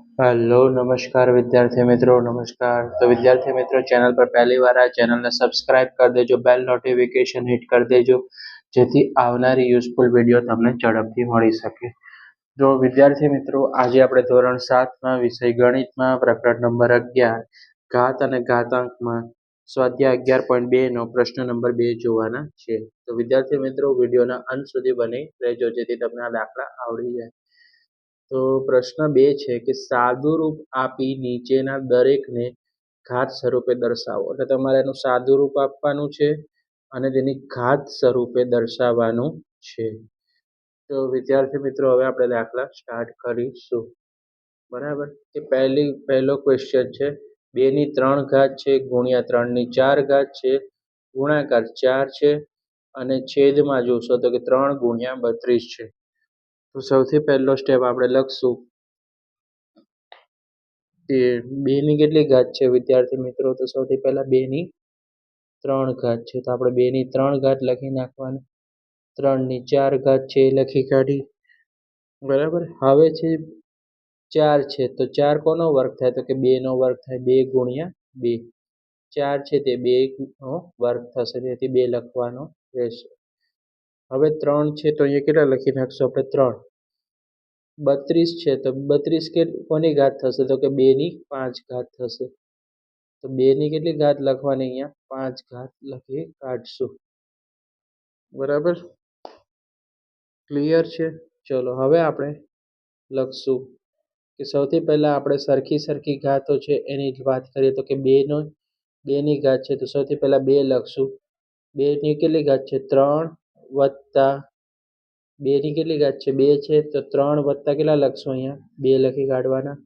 Hello નમસ્કાર વિદ્યાર્થી મિત્રો નમસ્કાર. તો વિદ્યાર્થી મિત્રો ચેનલ પર પહેલી વાર આ ચેનલને સબસ્ક્રાઇબ કરી દેજો, બેલ નોટિફિકેશન હિટ કરી દેજો જેથી આવનારી યુઝફુલ વિડીયો તમને ઝડપથી મળી શકે. તો વિદ્યાર્થી મિત્રો આજે આપણે ધોરણ 7માં વિષય ગણિતમાં પ્રકરણ નંબર 11 ઘાત અને ઘાતાંકમાં સ્વાધ્યાય 11.2 નો પ્રશ્ન નંબર 2 જોવાના છે. તો વિદ્યાર્થી મિત્રો વિડીયોના અંત સુધી બની રહેજો જેથી તમને આ દાખલા આવડી જાય. તો પ્રશ્ન 2 છે કે સાદું રૂપ આપી નીચેના દરેકને ઘાત સ્વરૂપે દર્શાવો. એટલે તમારે એનું સાદું રૂપ આપવાનું છે અને તેની ઘાત સ્વરૂપે દર્શાવવાનું છે. તો વિદ્યાર્થી મિત્રો હવે આપણે દાખલા સ્ટાર્ટ કરીશું. બરાબર. કે પહેલો ક્વેશ્ચન છે 2 ની 3 ઘાત છે ગુણ્યા 3 ની 4 ઘાત છે ગુણાકાર 4 છે અને છેદમાં જોશો તો કે 3 ગુણ્યા 32 છે. તો સૌથી પહેલો સ્ટેપ આપણે લખશું કે 2 ની કેટલી ઘાત છે વિદ્યાર્થી મિત્રો? તો સૌથી પહેલા 2 ની 3 ઘાત છે, તો આપણે 2 ની 3 ઘાત લખી નાખવાની. 3 ની 4 ઘાત છે એ લખી કાઢી. બરાબર. હવે છે 4 છે, તો 4 કોનો વર્ગ થાય? તો કે 2 નો વર્ગ થાય. 2 ગુણ્યા 2. 4 છે તે 2 નો વર્ગ થશે, તેથી 2 લખવાનો રહેશે. હવે 3 છે તો અહીંયા કેટલા લખી નાખશું આપણે? 3. 32 છે તો 32 કોની ઘાત થશે? તો કે 2 ની 5 ઘાત થશે. તો 2 ની કેટલી ઘાત લખવાની? અહીંયા 5 ઘાત લખી કાઢશું. બરાબર. ક્લિયર છે? ચલો હવે આપણે લખશું કે સૌથી પહેલા આપણે સરખી ઘાતો છે એની જ વાત કરીએ. તો કે 2 ની ઘાત છે તો સૌથી પહેલા 2 લખશું. 2 ની કેટલી ઘાત છે? 3 વત્તા 2 ની કેટલી ઘાત છે? 2 છે તો 3 વત્તા કેટલા લખશું? અહીંયા 2 લખી કાઢવાના.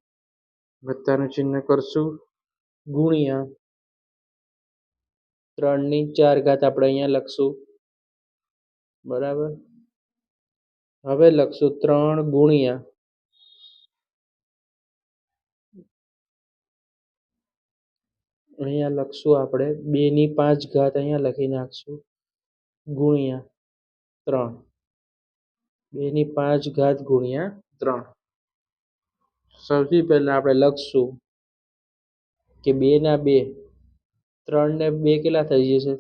વત્તાનું ચિહ્ન કરશું ગુણ્યા 3 ની 4 ઘાત આપણે અહીંયા લખશું. બરાબર. હવે લખશું 3 ગુણ્યા અહીંયા લખશું આપણે 2 ની 5 ઘાત અહીંયા લખી નાખશું ગુણ્યા 3. 2 ની 5 ઘાત ગુણ્યા 3. સૌથી પહેલા આપણે લખશું કે 2 ના 2, 3 ને 2 કેટલા થઈ જશે?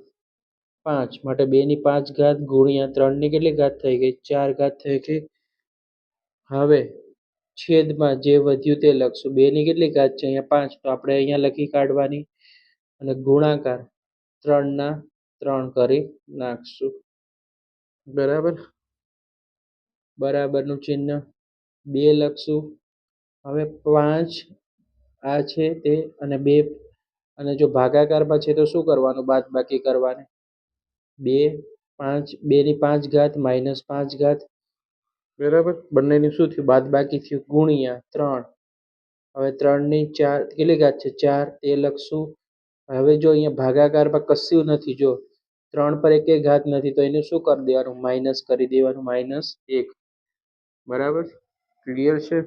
5. માટે 2 ની 5 ઘાત ગુણ્યા 3 ની કેટલી ઘાત થઈ ગઈ? 4 ઘાત થઈ ગઈ. હવે છેદમાં જે વધ્યું તે લખશું. 2 ની કેટલી ઘાત છે? અહીંયા 5, તો આપણે અહીંયા લખી કાઢવાની અને ગુણાકાર 3 કરી નાખશું. બરાબર. બરાબરનું ચિહ્ન 2 લખશું. હવે 5 આ છે તે અને 2, અને જો ભાગાકારમાં છે તો શું કરવાનું? બાદબાકી કરવાની. 2 ની 5 ઘાત માઇનસ 5 ઘાત. બરાબર. બંનેની શું થયું? બાદબાકી થયું ગુણ્યા 3. હવે 3 ની 4 કેટલી ઘાત છે? 4, તે લખશું. હવે જો અહીંયા ભાગાકારમાં કશું નથી, જો 3 પર એકેય ઘાત નથી તો એને શું કરી દેવાનું? માઇનસ કરી દેવાનું. -1. બરાબર. ક્લિયર છે?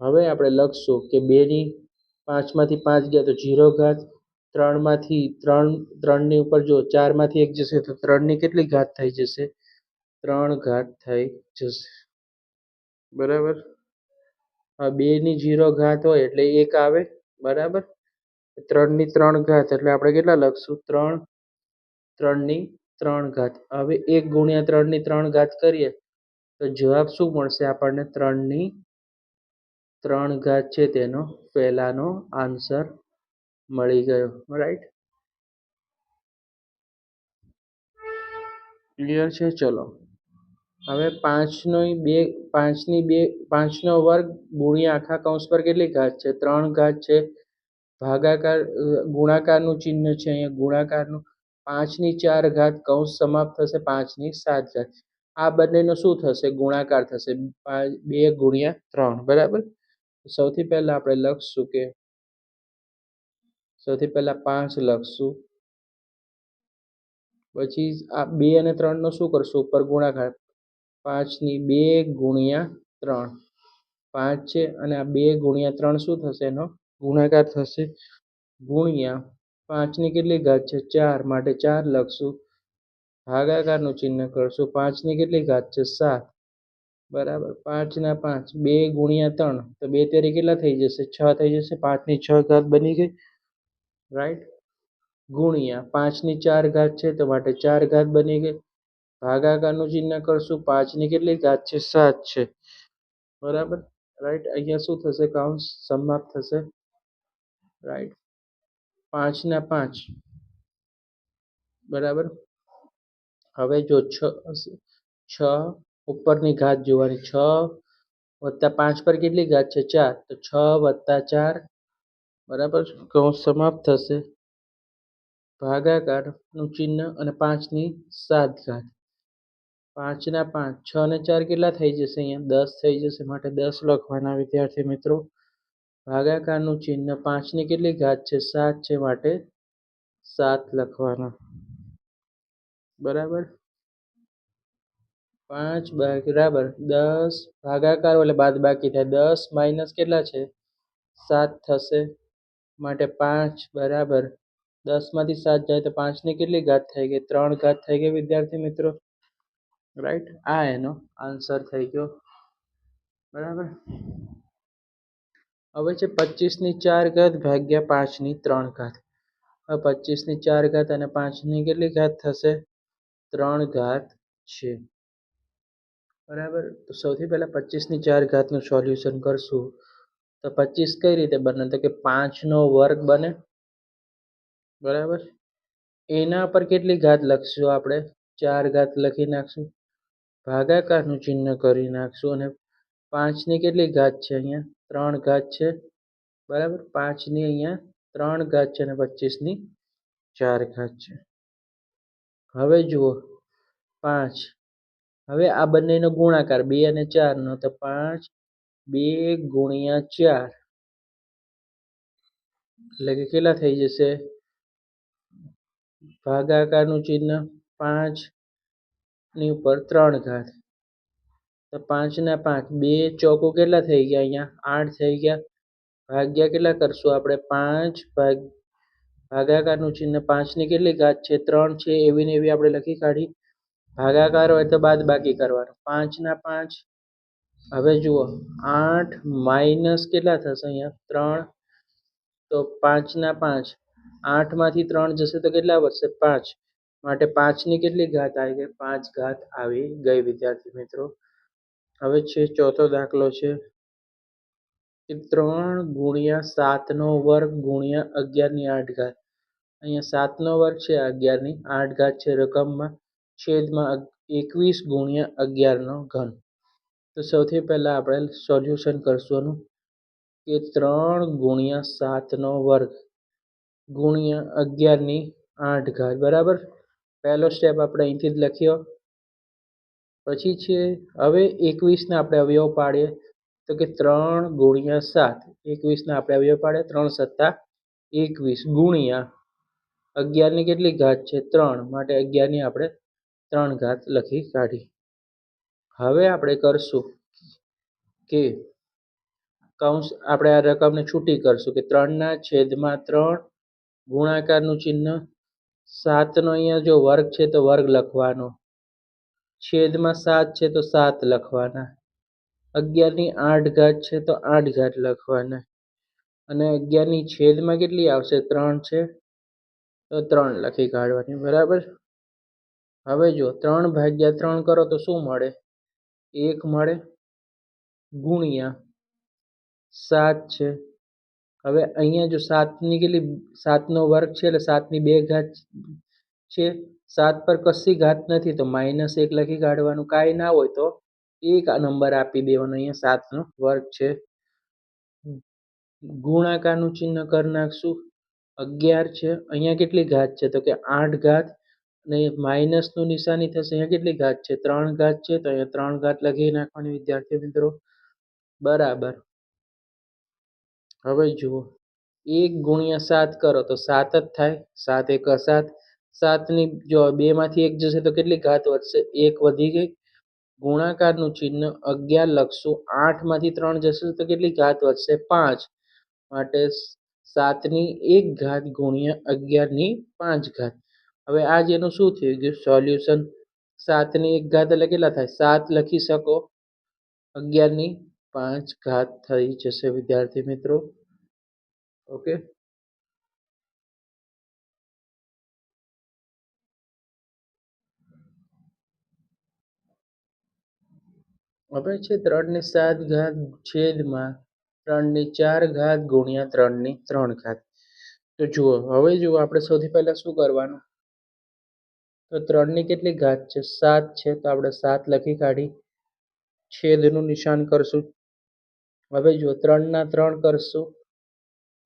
હવે આપણે લખશું કે 2 ની 5 માંથી 5 ગયા તો 0 ઘાત. 3 ની ઉપર જો 4 માંથી 1 જશે તો 3 ની કેટલી ઘાત થઈ જશે? 3 ઘાત થઈ જશે. બરાબર. 2 ની 0 ઘાત હોય એટલે 1 આવે. બરાબર. 3 ની 3 ઘાત એટલે આપણે કેટલા લખશું? 3. 3 ની 3 ઘાત. હવે 1 ગુણ્યા 3 ની 3 ઘાત કરીએ તો જવાબ શું મળશે આપણને? 3 ની 3 ઘાત છે તેનો પહેલાનો આન્સર મળી ગયો. રાઈટ. ક્લિયર છે? ચલો હવે 5 નો વર્ગ ગુણ્યા આખા કૌંસ પર કેટલી ઘાત છે? 3 ઘાત છે. ભાગાકાર ગુણાકારનું ચિહ્ન છે અહીંયા ગુણાકારનું. 5 ની 4 ઘાત કૌંસ સમાપ્ત થશે. 5 ની 7 ઘાત. આ બંનેનો શું થશે? ગુણાકાર થશે. 2 ગુણ્યા 3. બરાબર. સૌથી પહેલા આપણે લખશું કે સૌથી પહેલા 5 લખશું, પછી આ 2 અને 3 નો શું કરશું? ઉપર ગુણાકાર. 5 ની 2 ગુણ્યા 3. 5 છે અને આ 2 ગુણ્યા 3 શું થશે? એનો ગુણાકાર થશે ગુણ્યા 5 ની કેટલી ઘાત છે? 4, માટે 4 લખશું. ભાગાકારનું ચિહ્ન કરશું. 5 ની કેટલી ઘાત છે? 7. બરાબર 5 ના 5 2 ગુણ્યા 3 તો 2 તેરી કેટલા થઈ જશે 6 થઈ જશે 5 ની 6 ઘાત બની ગઈ રાઈટ ગુણ્યા 5 ની 4 ઘાત છે તો માટે 4 ઘાત બની ગઈ ભાગાકારનું ચિહ્ન કરશું 5 ની કેટલી ઘાત છે 7 છે બરાબર રાઈટ અહીંયા શું થશે કૌંસ સમાપ્ત થશે રાઈટ 5 ના 5 બરાબર હવે જો 6 ઉપરની ઘાત જોવાની 6 + 5 પર કેટલી ઘાત છે 4 તો 6 + 4 બરાબર કૌંસ સમાપ્ત થશે ભાગાકારનું ચિહ્ન અને 5 ની 7 ઘાત 5 ના 5 6 ને 4 કેટલા થઈ જશે અહીંયા 10 થઈ જશે માટે 10 લખવાના વિદ્યાર્થી મિત્રો ભાગાકારનું ચિહ્ન 5 ની કેટલી ઘાત છે 7 છે માટે 7 લખવાના બરાબર 5 બરાબર 10 ભાગાકાર એટલે બાદબાકી થાય 10 - કેટલા છે 7 થશે માટે 5 બરાબર 10 માંથી 7 જાય તો 5 ની કેટલી ઘાત થઈ ગઈ 3 ઘાત થઈ ગઈ વિદ્યાર્થી મિત્રો રાઈટ આ એનો આન્સર થઈ ગયો બરાબર હવે છે 25 ની 4 ઘાત ભાગ્યા 5 ની 3 ઘાત હવે 25 ની 4 ઘાત અને 5 ની કેટલી ઘાત થશે 3 ઘાત છે બરાબર તો સૌથી પહેલા 25 ની 4 ઘાતનું સોલ્યુશન કરશું તો 25 કઈ રીતે બને તો કે 5 નો વર્ગ બને બરાબર એના પર કેટલી ઘાત લખશું આપણે 4 ઘાત લખી નાખશું ભાગાકારનું ચિહ્ન કરી નાખશું અને 5 ની કેટલી ઘાત છે અહીંયા 3 ઘાત છે બરાબર 5 ની અહીંયા 3 ઘાત છે અને 25 ની 4 ઘાત છે હવે જુઓ 5 હવે આ બંનેનો ગુણાકાર 2 અને 4 નો તો 5 2 * 4 એટલે કે કેટલા થઈ જશે ભાગાકારનું ચિહ્ન 5 ની ઉપર 3 ઘાત તો 5 ના 5 2 ચોકુ કેટલા થઈ ગયા અહીંયા 8 થઈ ગયા ભાગ્યા કેટલા કરશું આપણે 5 ભાગાકારનું ચિહ્ન 5 ની કેટલી ઘાત છે 3 છે એવી ને એવી આપણે લખી કાઢી ભાગાકાર હોય તો બાદબાકી કરવાનું 5 ના 5 હવે જુઓ 8 - કેટલા થશે અહીંયા 3 તો 5 ના 5 8 માંથી 3 જશે તો કેટલા વધશે 5 માટે 5 ની કેટલી ઘાત આવી ગઈ 5 ઘાત આવી ગઈ વિદ્યાર્થી મિત્રો હવે છે ચોથો દાખલો છે 3 * 7 નો વર્ગ * 11 ની 8 ઘાત અહીંયા 7 નો વર્ગ છે 11 ની 8 ઘાત છે રકમમાં છેદમાં 21 * 11 નો ઘન તો સૌથી પહેલા આપણે સોલ્યુશન કરશું કે 3 * 7 નો વર્ગ * 11 ની 8 ઘાત બરાબર પહેલો સ્ટેપ આપણે અહીંથી જ લખ્યો પછી છે હવે 21 ને આપણે અવયવ પાડીએ તો કે 3 * 7 21 ના આપણે અવયવ પાડીએ 3 × 7 = 21 * 11 ની કેટલી ઘાત છે 3 માટે 11 ની આપણે 3 ઘાત લખી કાઢી હવે આપણે કરશું કે કૌંસ આપણે આ રકમને છૂટી કરશું કે 3 ના છેદમાં 3 ગુણાકારનું ચિહ્ન 7 નો અહીંયા જો વર્ગ છે તો વર્ગ લખવાનો છેદમાં 7 છે તો 7 લખવાના 11 ની 8 ઘાત છે તો 8 ઘાત લખવાના અને 11 ની છેદમાં કેટલી આવશે 3 છે તો 3 લખી કાઢવાની બરાબર હવે જો 3 / 3 કરો તો શું મળે 1 મળે ગુણ્યા 7 છે હવે અહીંયા જો 7 ની કેટલી 7 નો વર્ગ છે એટલે 7 ની 2 ઘાત છે 7 પર કશી ઘાત નથી તો -1 લખી કાઢવાનું કાંઈ ના હોય તો 1 નંબર આપી દેવાનો અહીંયા 7 નો વર્ગ છે ગુણાકારનું ચિહ્ન કરી નાખશું 11 છે અહીંયા કેટલી ઘાત છે તો કે 8 ઘાત અને માઇનસનું નિશાની થશે અહીંયા કેટલી ઘાત છે 3 ઘાત છે તો અહીંયા 3 ઘાત લખી નાખવાની વિદ્યાર્થી મિત્રો બરાબર હવે જુઓ 1 * 7 કરો તો 7 જ થાય 7 * 1 = 7 7 ની જો 2 માંથી 1 જશે તો કેટલી ઘાત વધશે 1 વધી ગઈ ગુણાકારનું ચિહ્ન 11 લખશું 8 માંથી 3 જશે તો કેટલી ઘાત વધશે 5 માટે 7 ની 1 ઘાત * 11 ની 5 ઘાત હવે આ જેનું શું થઈ ગયું સોલ્યુશન 7 ની 1 ઘાત એટલે કેટલા થાય 7 લખી શકો 11/5 થઈ જશે વિદ્યાર્થી મિત્રો. ઓકે, હવે છે 3/7 છેદમાં 3/4 ગુણ્યા 3/3. તો જુઓ, હવે જુઓ આપણે સૌથી પહેલા શું કરવાનું, તો 3ની કેટલી ઘાત છે? 7 છે, તો આપણે 7 લખી કાઢી, છેદનું નિશાન કરશું. હવે જુઓ 3/3 કરશું.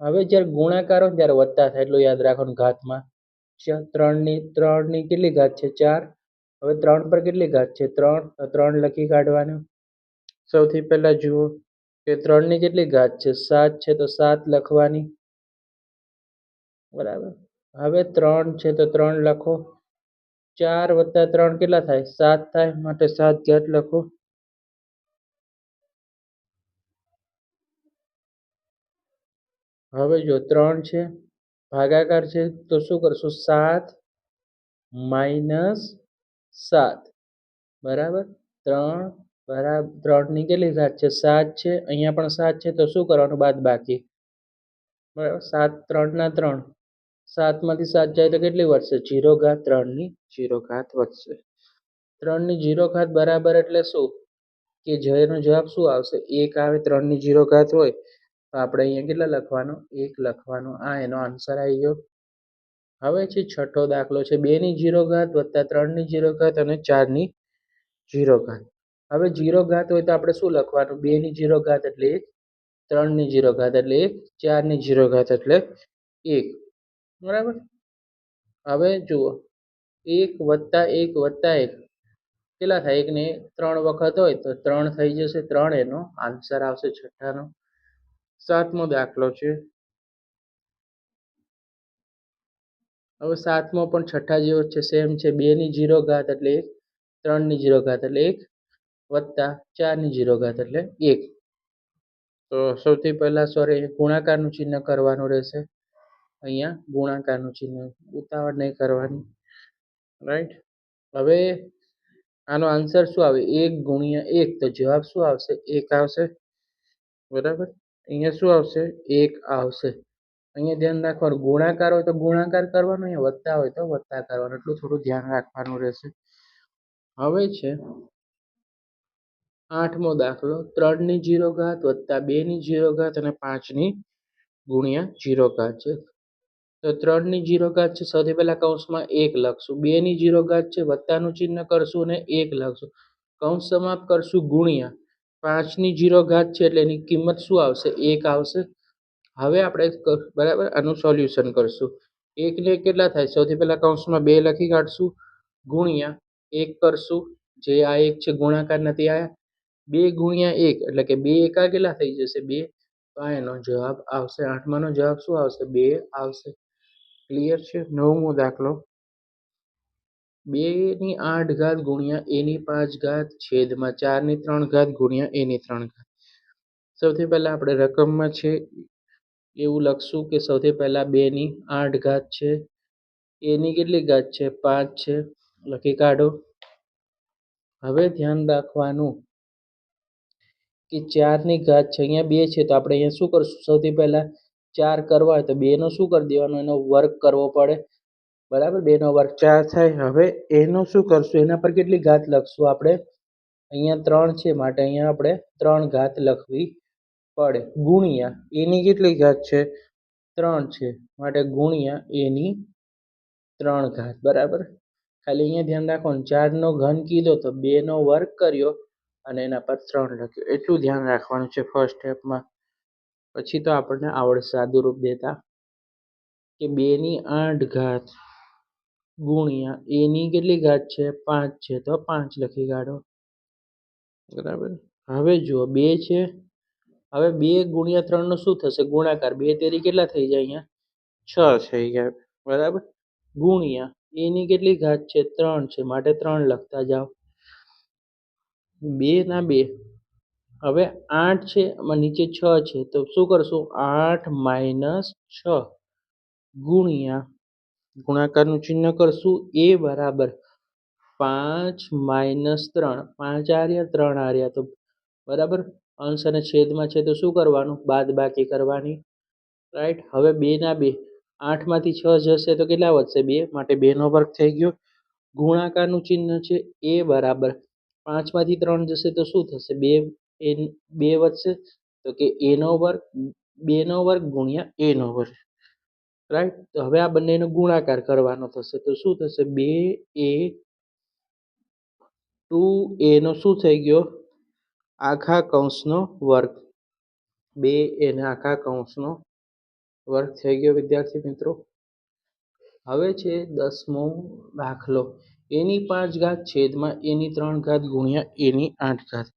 હવે જ્યારે ગુણાકાર હોય ત્યારે વત્તા થાય, એટલું યાદ રાખવાનું ઘાતમાં. 3ની કેટલી ઘાત છે? 4. હવે 3 પર કેટલી ઘાત છે? 3, તો 3 લખી કાઢવાનું. સૌથી પહેલા જુઓ કે 3ની કેટલી ઘાત છે? 7 છે, તો 7 લખવાની. બરાબર. હવે 3 છે, તો 3 લખો. 4 + 3 કેટલા થાય? 7 થાય, માટે 7 ઘાત લખો. હવે જો 3 છે, ભાગાકાર છે, તો શું કરશું? 7 - 7. બરાબર. 3 3ની કેટલી ઘાત છે? 7 છે, અહીંયા પણ 7 છે, તો શું કરવાનું? બાદ બાકી. બરાબર. 7 3/3. 7માંથી 7 જાય તો કેટલી વધશે? 0 ઘાત. 3ની 0 ઘાત વધશે. 3ની 0 ઘાત બરાબર એટલે શું? કે જેનો જવાબ શું આવશે? 1 આવે. 3ની 0 ઘાત હોય તો આપણે અહીંયા કેટલા લખવાનું? 1 લખવાનું. આ એનો આન્સર આવી ગયો. હવે છે છઠ્ઠો દાખલો છે 2ની 0 ઘાત વત્તા 3ની 0 ઘાત અને 4ની 0 ઘાત. હવે 0 ઘાત હોય તો આપણે શું લખવાનું? 2ની 0 ઘાત એટલે 1, 3ની 0 ઘાત એટલે 1, 4ની 0 ઘાત એટલે 1. બરાબર. હવે જુઓ 1 વત્તા 1 વત્તા 1 કેટલા થાય? 1 ને 3 વખત હોય તો 3 થઈ જશે. 3 એનો આન્સર આવશે છઠ્ઠાનો. સાતમો દાખલો છે. હવે સાતમો પણ છઠ્ઠા જેવો છે, સેમ છે. 2ની 0 ઘાત એટલે 1, 3ની 0 ઘાત એટલે 1 વત્તા 4ની 0 ઘાત એટલે 1. તો સૌથી પહેલા ગુણાકારનું ચિહ્ન કરવાનું રહેશે. અહીંયા ગુણાકારનું ચિહ્ન, ઉતાવળ નહીં કરવાની. રાઈટ. હવે આનો આન્સર શું આવે? 1 × 1, તો જવાબ શું આવશે? 1 આવશે. બરાબર. અહીંયા શું આવશે? 1 આવશે. અહીંયા ધ્યાન રાખવાનું, ગુણાકાર હોય તો ગુણાકાર કરવાનો, અહીંયા વત્તા હોય તો વત્તા કરવાનો, એટલું થોડું ધ્યાન રાખવાનું રહેશે. હવે છે આઠમો દાખલો 3ની 0 ઘાત વત્તા 2ની 0 ઘાત અને 5ની ગુણ્યા 0 ઘાત છે. તો 3ની 0 ઘાત છે, સૌથી પહેલા કૌંસમાં 1 લખશું. 2ની 0 ઘાત છે, વત્તાનું ચિહ્ન કરશું અને 1 લખશું. કૌંસ સમાપ્ત કરશું, ગુણ્યા 5ની 0 ઘાત છે એટલે એની કિંમત શું આવશે? 1 આવશે. હવે આપણે બરાબર આનું સોલ્યુશન કરશું. 1 ને કેટલા થાય? સૌથી પહેલા કૌંસમાં 2 લખી કાઢશું, ગુણ્યા 1 કરશું. જે આ 1 છે ગુણાકાર નથી આયા. 2 × 1 એટલે કે 2 એકા કેટલા થઈ જશે? 2. તો આ એનો જવાબ આવશે. આઠમાનો જવાબ શું આવશે? 2 આવશે. ક્લિયર છે. નવમો દાખલો 2ની 8 ઘાત ગુણ્યા a ની 5 ઘાત છેદમાં 4ની 3 ઘાત ગુણ્યા a ની 3 ઘાત. સૌથી પહેલા આપણે રકમમાં છે એવું લખશું કે સૌથી પહેલા 2ની 8 ઘાત છે, એની કેટલી ઘાત છે? 5 છે, લખી કાઢો. હવે ધ્યાન રાખવાનું કે 4ની ઘાત છે, અહીંયા 2 છે, તો આપણે અહીંયા શું કરશું? સૌથી પહેલા 4 કરવા હોય તો 2નો શું કરી દેવાનો? એનો વર્ગ કરવો પડે. બરાબર. 2નો વર્ગ 4 થાય. હવે એનો શું કરશું? એના પર કેટલી ઘાત લખશું આપણે? અહીંયા 3 છે, માટે અહીંયા આપણે 3 ઘાત લખવી પડે. ગુણ્યા એની કેટલી ઘાત છે? 3 છે, માટે ગુણ્યા એની 3 ઘાત. બરાબર. ખાલી અહીંયા ધ્યાન રાખવાનું, 4નો ઘન કીધો તો 2નો વર્ગ કર્યો અને એના પર 3 લખ્યો, એટલું ધ્યાન રાખવાનું છે ફર્સ્ટ સ્ટેપમાં. પછી તો આપણને આવડશે સાદુરૂપ દેતા. કે 2ની 8 ઘાત ગુણ્યા એની કેટલી ઘાત છે? 5 છે, તો 5 લખી કાઢો. બરાબર. હવે જુઓ 2 છે, હવે 2 × 3 નો શું થશે? ગુણાકાર. 2 તેરી કેટલા થઈ જાય? અહીંયા 6 થઈ ગયા. બરાબર. ગુણ્યા એની કેટલી ઘાત છે? 3 છે, માટે 3 લખતા જાઓ. 2 ના 2. હવે 8 છે, આમાં નીચે 6 છે, તો શું કરશું? 8 - 6 ગુણ્યા ગુણાકારનું ચિહ્ન કરશું, a બરાબર 5 - 3. 5 આર્યા, 3 આર્યા, તો બરાબર. અંશ અને છેદમાં છે તો શું કરવાનું? બાદબાકી કરવાની. રાઈટ. હવે 2 ના 2, 8માંથી 6 જશે તો કેટલા વધશે? 2, માટે 2નો વર્ગ થઈ ગયો. ગુણાકારનું ચિહ્ન છે એ બરાબર 5માંથી 3 જશે તો શું થશે? 2 વધશે તો કે એનો વર્ગ, 2નો વર્ગ ગુણ્યા એનો વર્ગ. રાઈટ. તો હવે આ બંનેનો ગુણાકાર કરવાનો થશે તો શું થશે? 2a 2a નો શું થઈ ગયો? આખા કૌંસનો વર્ગ. 2a ના આખા કૌંસનો વર્ગ થઈ ગયો વિદ્યાર્થી મિત્રો. હવે છે 10મો દાખલો. એની 5 ઘાત છેદમાં એની 3 ઘાત ગુણ્યા એની 8 ઘાત.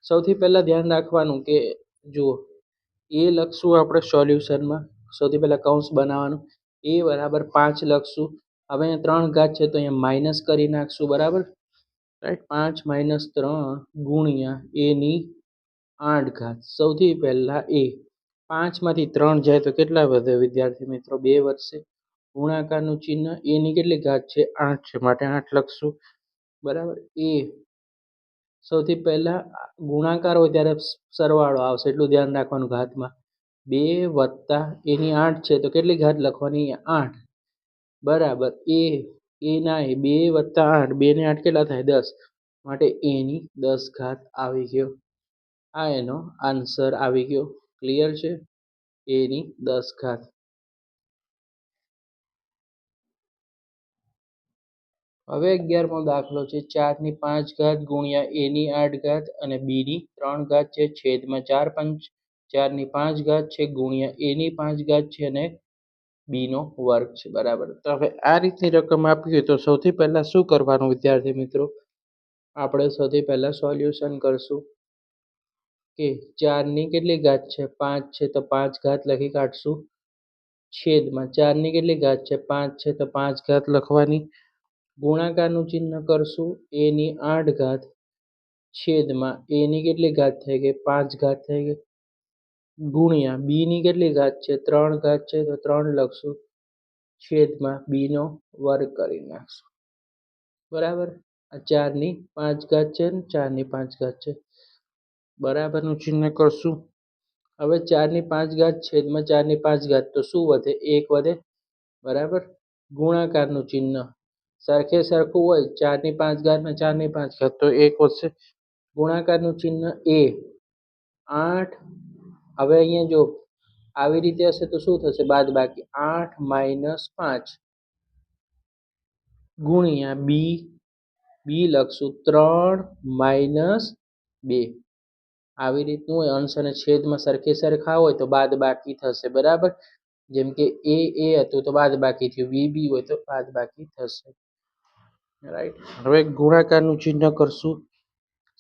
સૌથી પહેલા ધ્યાન રાખવાનું કે જુઓ, એ લખશું આપણે સોલ્યુશનમાં. સૌથી પહેલા કૌંસ બનાવવાનું. એ બરાબર 5 લખશું. હવે અહીંયા 3 ઘાત છે તો અહીંયા માઇનસ કરી નાખશું. બરાબર. રાઈટ. 5 - 3 ગુણ્યા એની 8 ઘાત. સૌથી પહેલા એ 5માંથી 3 જાય તો કેટલા વધે વિદ્યાર્થી મિત્રો? 2 વધશે. ગુણાકારનું ચિહ્ન, એની કેટલી ઘાત છે? 8 છે, માટે 8 લખશું. બરાબર. એ સૌથી પહેલા ગુણાકાર હોય ત્યારે સરવાળો આવશે એટલું ધ્યાન રાખવાનું ઘાતમાં. 2 વત્તા એની 8 છે તો કેટલી ઘાત લખવાની? 8. બરાબર. એ ના 2 વત્તા 8, 2 ને 8 કેટલા થાય? 10, માટે એની 10 ઘાત આવી ગયો. આ એનો આન્સર આવી ગયો. ક્લિયર છે? એની 10 ઘાત. હવે 11મો દાખલો છે. 4 ની 5 ઘાત ગુણ્યા એની 8 ઘાત અને બીની 3 ઘાત છે છેદમાં 4 ની 5 ઘાત છે ગુણ્યા એની 5 ઘાત છે અને બીનો વર્ગ છે. બરાબર. તો હવે આ રીતની રકમ આપી હોય તો સૌથી પહેલા શું કરવાનું વિદ્યાર્થી મિત્રો? આપણે સૌથી પહેલા સોલ્યુશન કરશું કે 4 ની કેટલી ઘાત છે? 5 છે તો 5 ઘાત લખી કાઢશું. છેદમાં 4 ની કેટલી ઘાત છે? 5 છે તો 5 ઘાત લખવાની. ગુણાકારનું ચિહ્ન કરશું. એની 8 ઘાત છેદમાં એની કેટલી ઘાત થઈ ગઈ? 5 ઘાત થઈ ગઈ. ગુણ્યા બીની કેટલી ઘાત છે? 3 ઘાત છે તો 3 લખશું. છેદમાં બીનો વર્ગ કરી નાખશું. બરાબર. આ 4 ની 5 ઘાત છે ને 4 ની 5 ઘાત છે. બરાબરનું ચિહ્ન કરશું. હવે 4 ની 5 ઘાત છેદમાં 4 ની 5 ઘાત તો શું વધે? 1 વધે. બરાબર. ગુણાકારનું ચિહ્ન સરખે સરખું હોય 4 ની 5 ઘાત ને 4 ની 5 ઘાત તો 1 વધશે. ગુણાકારનું ચિહ્ન એ 8. હવે અહીંયા જો આવી રીતે હશે તો શું થશે? બાદબાકી 8 - 5 ગુણ્યા બી લખશું 3 - 2. આવી રીતનું હોય. અંશ અને છેદમાં સરખે સરખા હોય તો બાદબાકી થશે. બરાબર. જેમ કે એ હતું તો બાદબાકી થયું, બી હોય તો બાદબાકી થશે. રાઈટ. હવે ગુણાકારનું ચિહ્ન કરશું.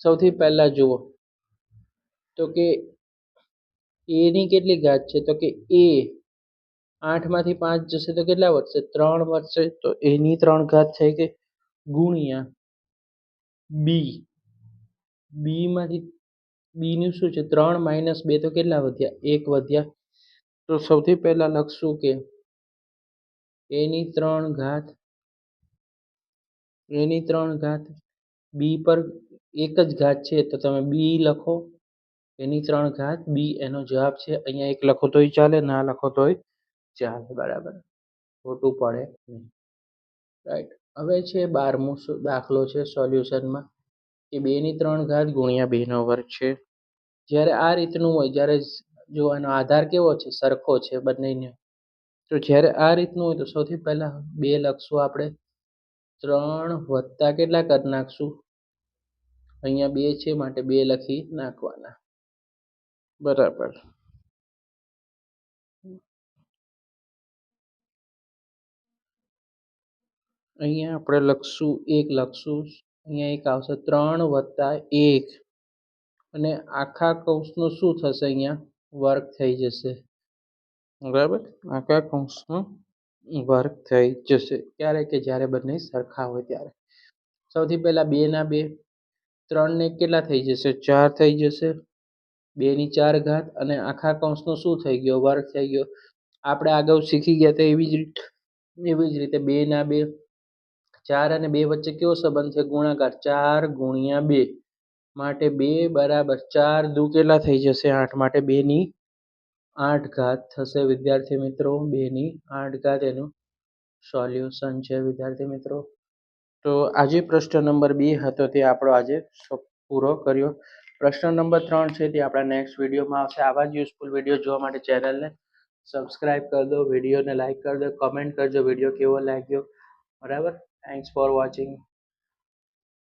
સૌથી પહેલા જુઓ તો કે એની કેટલી ઘાત છે? તો કે એ 8માંથી 5 જશે તો કેટલા વધશે? 3 વધશે. તો એની 3 ઘાત થઈ ગઈ. ગુણ્યા બીનું શું છે? 3 - 2 તો કેટલા વધ્યા? 1 વધ્યા. તો સૌથી પહેલા લખશું કે એની 3 ઘાત. બી પર એક જ ઘાત છે તો તમે બી લખો. એની 3 ઘાત બી એનો જવાબ છે. અહીંયા 1 લખો તોય ચાલે, ના લખો તોય ચાલે. બરાબર. ખોટું પડે નહીં. રાઈટ. હવે છે 12મો દાખલો છે સોલ્યુશનમાં કે 2 ની 3 ઘાત ગુણ્યા 2નો વર્ગ છે. જ્યારે આ રીતનું હોય, જ્યારે જો આનો આધાર કેવો છે? સરખો છે બંનેને. તો જ્યારે આ રીતનું હોય તો સૌથી પહેલા 2 લખશું આપણે. 3 વત્તા કેટલા કરી નાખશું? અહીંયા 2 છે માટે 2 લખી નાખવાના. બરાબર. અહીંયા આપણે લખશું 1 લખશું. અહીંયા 1 આવશે. 3 વત્તા 1 અને આખા કૌંસનો શું થશે? અહીંયા વર્ગ થઈ જશે. બરાબર. આખા કૌંસનો વર્ગ થઈ જશે. ક્યારે? કે જ્યારે બંને સરખા હોય ત્યારે. સૌથી પહેલા 2 ના 2, 3 ને કેટલા થઈ જશે? 4 થઈ જશે. 2 ની 4 ઘાત અને આખા કૌંસનો શું થઈ ગયો? વર્ગ થઈ ગયો. આપણે અગાઉ શીખી ગયા તો એવી જ રીતે 2 ના 2, 4 અને 2 વચ્ચે કેવો સંબંધ છે? ગુણાકાર. 4 × 2 માટે 2 બરાબર 4 દુ કેટલા થઈ જશે 8 માટે 2 ની 8 ઘાત થશે વિદ્યાર્થી મિત્રો. 2 ની 8 ઘાત એનું સોલ્યુશન છે વિદ્યાર્થી મિત્રો. તો આજે પ્રશ્ન નંબર 2 હતો તે આપણો આજે પૂરો કર્યો. પ્રશ્ન નંબર 3 છે તે આપણા નેક્સ્ટ વિડીયોમાં આવશે. આવા જ યુઝફુલ વિડીયો જોવા માટે ચેનલને સબસ્ક્રાઇબ કરી દો, વિડીયોને લાઇક કરી દો, કમેન્ટ કરજો વિડીયો કેવો લાગ્યો. બરાબર. Thanks for watching.